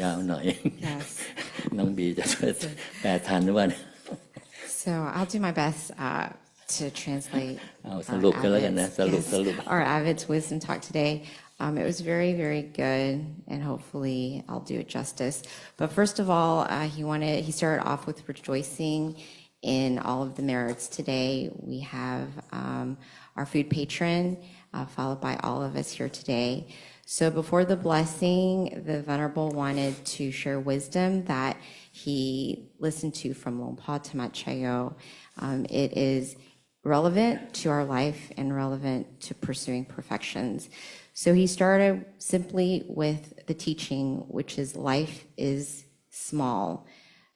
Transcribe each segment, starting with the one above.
ยาวหน่อย Yes. น้องบีจะช่วยแปลทันหรือเปล่า So I'll do my best to translate เอาสรุปกันแล้วกันนะ สรุป our Abbot's wisdom talk today. It was very, very good, and hopefully I'll do it justice. But first of all, he started off with rejoicing in all of the merits today. We have our food patron, followed by all of us here today. So before the blessing, the Venerable wanted to share wisdom that he listened to from Longpa Tamat Chayo. It is relevant to our life and relevant to pursuing perfections. So he started simply with the teaching, which is life is small.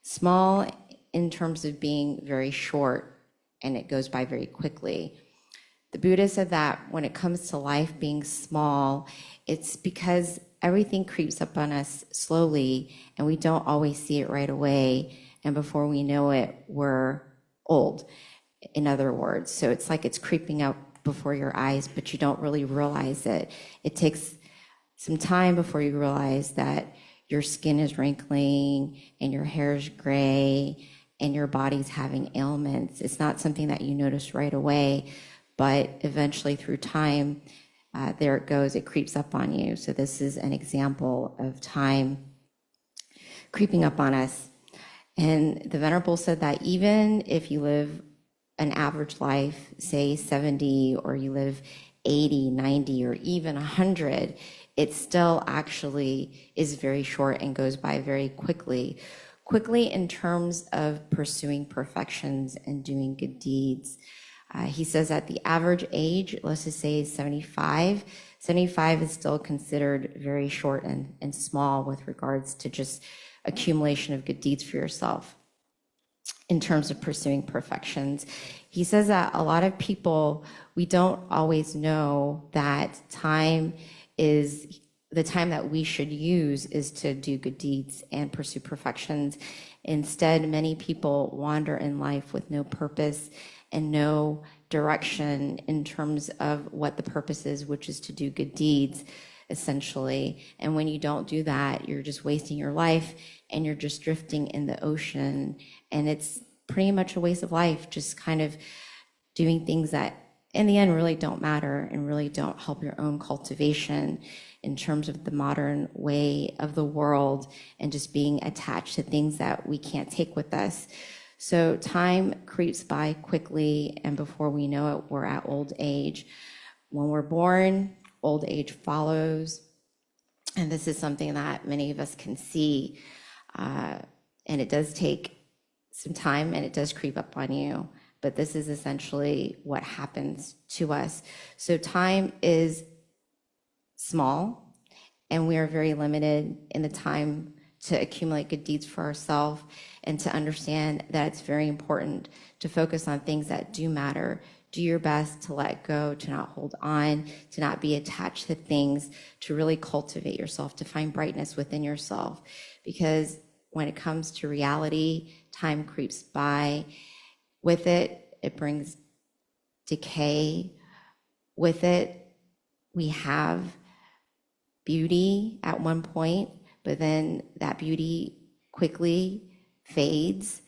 Small in terms of being very short, and it goes by very quickly. The Buddha said that when it comes to life being small, it's because everything creeps up on us slowly, and we don't always see it right away, and before we know it, we're old, in other words. So it's like it's creeping up before your eyes, but you don't really realize it. It takes some time before you realize that your skin is wrinkling and your hair is gray and your body's having ailments. It's not something that you notice right away, but eventually through time, there it goes, it creeps up on you. So this is an example of time creeping up on us. And the Venerable said that even if you live an average life, say 70, or you live 80, 90, or even 100, it still actually is very short and goes by very quickly. Quickly in terms of pursuing perfections and doing good deeds. He says that the average age, let's just say 75, 75 is still considered very short and small with regards to just accumulation of good deeds for yourself in terms of pursuing perfections. He says that a lot of people, we don't always know that the time that we should use is to do good deeds and pursue perfections. Instead, many people wander in life with no purpose and no direction in terms of what the purpose is, which is to do good deeds, essentially. And when you don't do that, you're just wasting your life and you're just drifting in the ocean. And it's pretty much a waste of life, just kind of doing things that in the end really don't matter and really don't help your own cultivation in terms of the modern way of the world and just being attached to things that we can't take with us. So time creeps by quickly, and before we know it, we're at old age. When we're born, old age follows. And this is something that many of us can see. And it does take some time and it does creep up on you. But this is essentially what happens to us. So time is small, and we are very limited in the time to accumulate good deeds for ourselves and to understand that it's very important to focus on things that do matter. Do your best to let go, to not hold on, to not be attached to things, to really cultivate yourself, to find brightness within yourself. Because when it comes to reality, time creeps by. With it, it brings decay. With it, we have beauty at one point, but then that beauty quickly fades.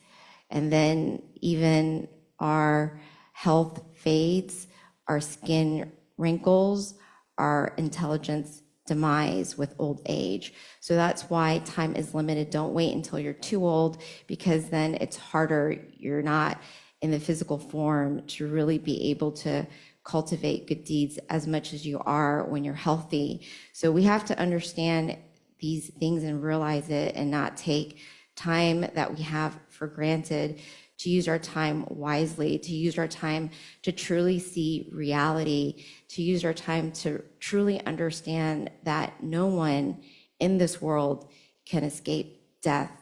And then even our health fades, our skin wrinkles, our intelligence demise with old age. So that's why time is limited. Don't wait until you're too old, because then it's harder. You're not in the physical form to really be able to cultivate good deeds as much as you are when you're healthy. So we have to understand these things and realize it and not take time that we have for granted, to use our time wisely, to use our time to truly see reality, to use our time to truly understand that no one in this world can escape death.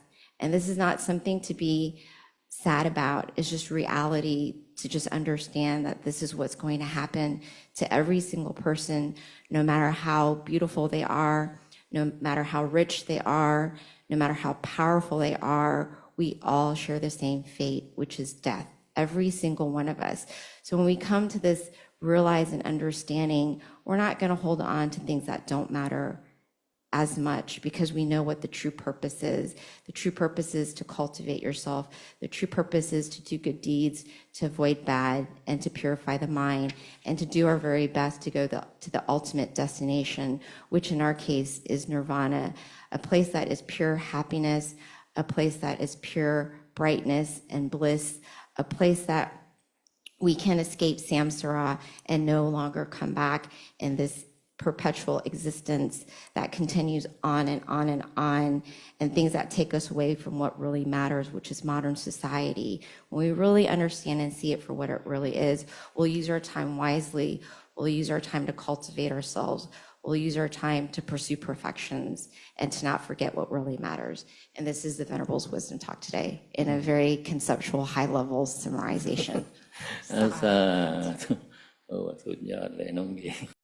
And this is not something to be sad about. It's just reality, to just understand that this is what's going to happen to every single person, no matter how beautiful they are, no matter how rich they are, no matter how powerful they are. We all share the same fate, which is death, every single one of us. So when we come to this realize and understanding, we're not going to hold on to things that don't matter as much because we know what the true purpose is. The true purpose is to cultivate yourself. The true purpose is to do good deeds, to avoid bad, and to purify the mind, and to do our very best to go to the ultimate destination, which in our case is nirvana, a place that is pure happiness, a place that is pure brightness and bliss, a place that we can escape samsara and no longer come back in this perpetual existence that continues on and on and on, and things that take us away from what really matters, which is modern society. When we really understand and see it for what it really is, we'll use our time wisely. We'll use our time to cultivate ourselves. We'll use our time to pursue perfections and to not forget what really matters. And this is the Venerable's wisdom talk today in a very conceptual, high-level summarization. สาธุโอ้สุดยอดเลยน้องบี